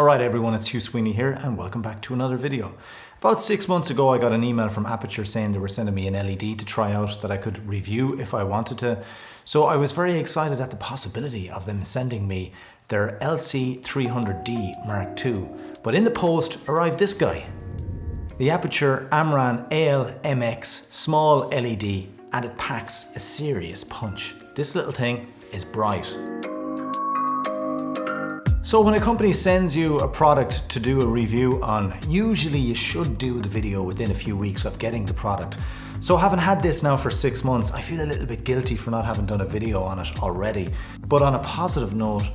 Alright everyone, it's Hugh Sweeney here and welcome back to another video. About 6 months ago I got an email from Aputure saying they were sending me an LED to try out that I could review if I wanted to. So I was very excited at the possibility of them sending me their LC300D Mark II. But in the post arrived this guy. The Aputure AL-MX small LED, and it packs a serious punch. This little thing is bright. So when a company sends you a product to do a review on, usually you should do the video within a few weeks of getting the product. So having had this now for 6 months, I feel a little bit guilty for not having done a video on it already. But on a positive note,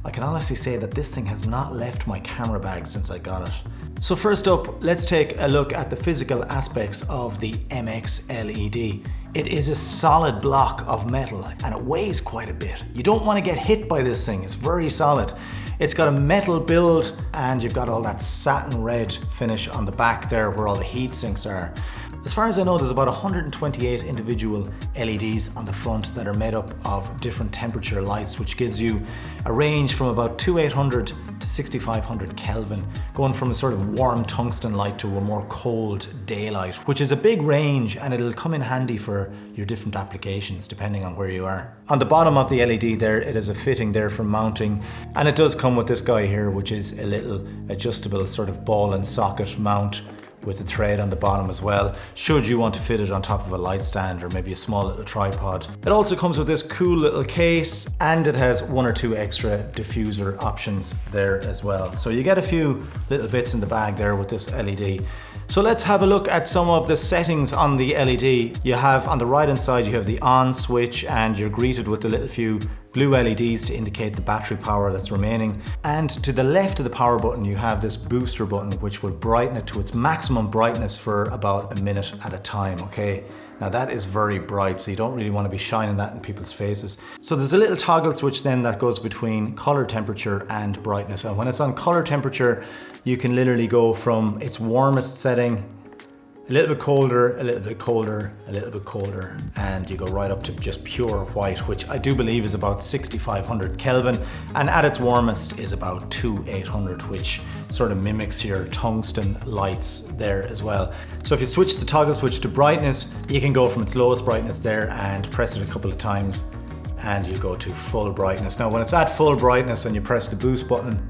I can honestly say that this thing has not left my camera bag since I got it. So first up, let's take a look at the physical aspects of the MX LED. It is a solid block of metal and it weighs quite a bit. You don't want to get hit by this thing, it's very solid. It's got a metal build and you've got all that satin red finish on the back there where all the heat sinks are. As far as I know, there's about 128 individual LEDs on the front that are made up of different temperature lights, which gives you a range from about 2800 to 6500 Kelvin, going from a sort of warm tungsten light to a more cold daylight, which is a big range and it'll come in handy for your different applications depending on where you are. On the bottom of the LED there, it is a fitting there for mounting, and it does come with this guy here, which is a little adjustable sort of ball and socket mount with a thread on the bottom as well, should you want to fit it on top of a light stand or maybe a small little tripod. It also comes with this cool little case, and it has 1 or 2 extra diffuser options there as well. So you get a few little bits in the bag there with this LED. So let's have a look at some of the settings on the LED. You have on the right hand side, you have the on switch, and you're greeted with the little few blue LEDs to indicate the battery power that's remaining. And to the left of the power button, you have this booster button, which will brighten it to its maximum brightness for about a minute at a time, okay? Now that is very bright, so you don't really want to be shining that in people's faces. So there's a little toggle switch then that goes between color temperature and brightness. And when it's on color temperature, you can literally go from its warmest setting, a little bit colder, a little bit colder, a little bit colder, and you go right up to just pure white, which I do believe is about 6500 Kelvin, and at its warmest is about 2800, which sort of mimics your tungsten lights there as well. So if you switch the toggle switch to brightness, you can go from its lowest brightness there and press it a couple of times and you go to full brightness. Now when it's at full brightness and you press the boost button,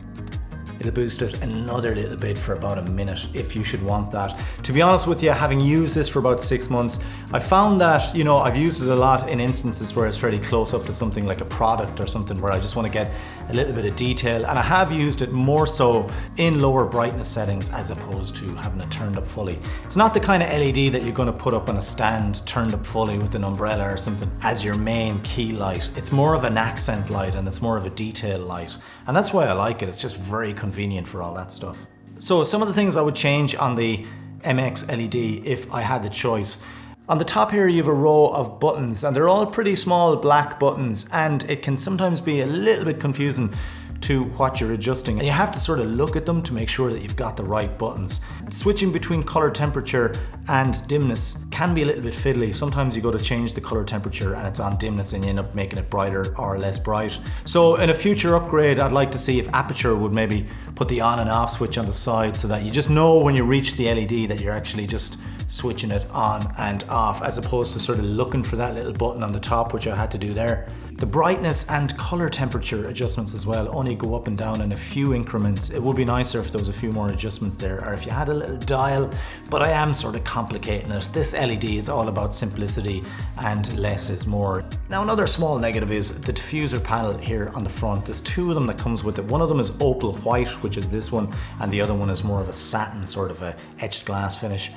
it'll boost it another little bit for about a minute if you should want that. To be honest with you, having used this for about 6 months, I found that, you know, I've used it a lot in instances where it's fairly close up to something like a product or something where I just want to get a little bit of detail, and I have used it more so in lower brightness settings as opposed to having it turned up fully. It's not the kind of LED that you're going to put up on a stand turned up fully with an umbrella or something as your main key light. It's more of an accent light and it's more of a detail light, and that's why I like it. It's just very convenient for all that stuff. So some of the things I would change on the MX LED if I had the choice. On the top here you have a row of buttons and they're all pretty small black buttons, and it can sometimes be a little bit confusing to what you're adjusting, and you have to sort of look at them to make sure that you've got the right buttons. Switching between color temperature and dimness can be a little bit fiddly. Sometimes you go to change the color temperature and it's on dimness and you end up making it brighter or less bright. So in a future upgrade, I'd like to see if Aputure would maybe put the on and off switch on the side so that you just know when you reach the LED that you're actually just switching it on and off, as opposed to sort of looking for that little button on the top, which I had to do there. The brightness and color temperature adjustments as well only go up and down in a few increments. It would be nicer if there was a few more adjustments there, or if you had a little dial, but I am sort of complicating it. This LED is all about simplicity and less is more. Now another small negative is the diffuser panel here on the front. There's 2 of them that comes with it. One of them is opal white, which is this one, and the other one is more of a satin, sort of a etched glass finish.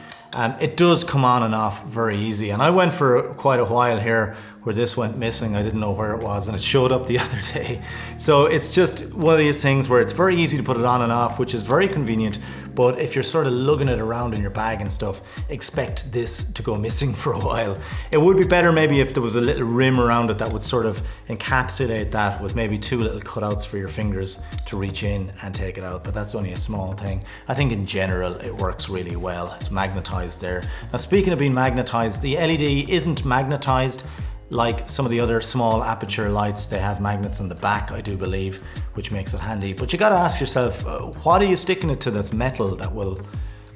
It does come on and off very easy, and I went for quite a while here where this went missing. I didn't know where it was and it showed up the other day. So it's just one of these things where it's very easy to put it on and off, which is very convenient, but if you're sort of lugging it around in your bag and stuff, expect this to go missing for a while. It would be better maybe if there was a little rim around it that would sort of encapsulate that with maybe 2 little cutouts for your fingers to reach in and take it out, but that's only a small thing. I think in general it works really well. It's magnetized there. Now speaking of being magnetized, the LED isn't magnetized Like some of the other small Aputure lights, they have magnets on the back, I do believe, which makes it handy. But you gotta ask yourself, what are you sticking it to that's metal that will,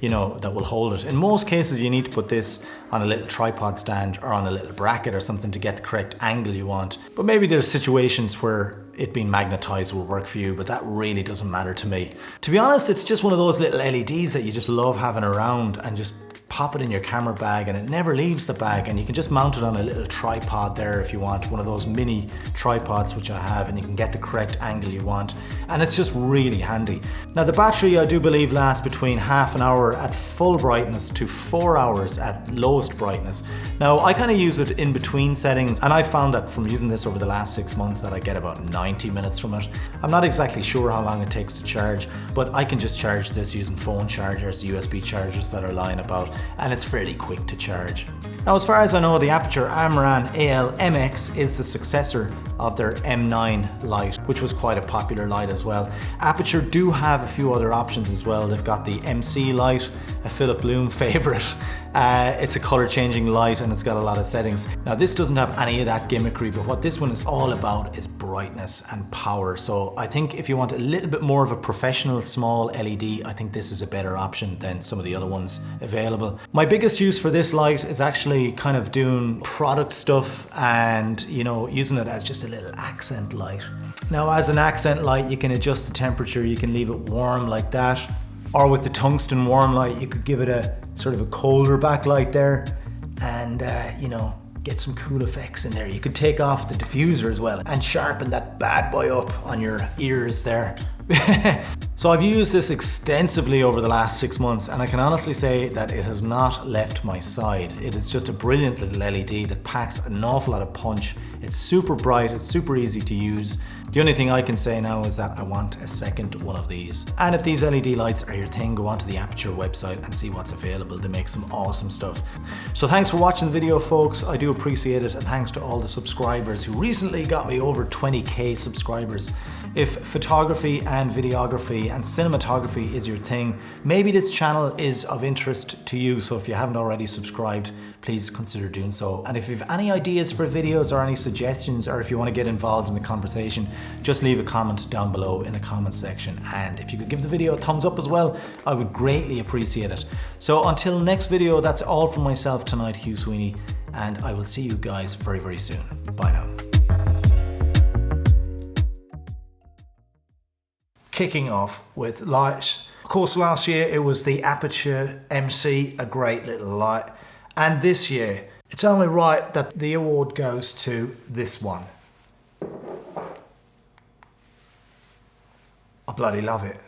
that will hold it? In most cases, you need to put this on a little tripod stand or on a little bracket or something to get the correct angle you want. But maybe there's situations where it being magnetized will work for you, but that really doesn't matter to me. To be honest, it's just one of those little LEDs that you just love having around, and just pop it in your camera bag and it never leaves the bag, and you can just mount it on a little tripod there if you want, one of those mini tripods which I have, and you can get the correct angle you want, and it's just really handy. Now the battery, I do believe, lasts between half an hour at full brightness to 4 hours at lowest brightness. Now I kind of use it in between settings, and I found that from using this over the last 6 months that I get about 90 minutes from it. I'm not exactly sure how long it takes to charge, but I can just charge this using phone chargers, USB chargers that are lying about, and it's fairly quick to charge. Now, as far as I know, the Aputure AL-MX is the successor of their M9 light, which was quite a popular light as well. Aputure do have a few other options as well. They've got the MC light, a Philip Bloom favorite. It's a color changing light and it's got a lot of settings. Now this doesn't have any of that gimmickry, but what this one is all about is brightness and power. So I think if you want a little bit more of a professional small LED, I think this is a better option than some of the other ones available. My biggest use for this light is actually kind of doing product stuff and, using it as just a little accent light. Now, as an accent light, you can adjust the temperature. You can leave it warm like that, or with the tungsten warm light, you could give it a sort of a colder backlight there, and get some cool effects in there. You could take off the diffuser as well and sharpen that bad boy up on your ears there. So I've used this extensively over the last 6 months, and I can honestly say that it has not left my side. It is just a brilliant little LED that packs an awful lot of punch. It's super bright, it's super easy to use. The only thing I can say now is that I want a second one of these. And if these LED lights are your thing, go onto the Aputure website and see what's available. They make some awesome stuff. So thanks for watching the video, folks. I do appreciate it, and thanks to all the subscribers who recently got me over 20k subscribers. If photography and videography and cinematography is your thing, maybe this channel is of interest to you. So if you haven't already subscribed, please consider doing so. And if you have any ideas for videos or any suggestions, or if you want to get involved in the conversation, just leave a comment down below in the comment section. And if you could give the video a thumbs up as well, I would greatly appreciate it. So until next video, that's all from myself tonight, Hugh Sweeney, and I will see you guys very, very soon. Bye now. Kicking off with lights. Of course, last year it was the Aputure MC, a great little light. And this year, it's only right that the award goes to this one. I bloody love it.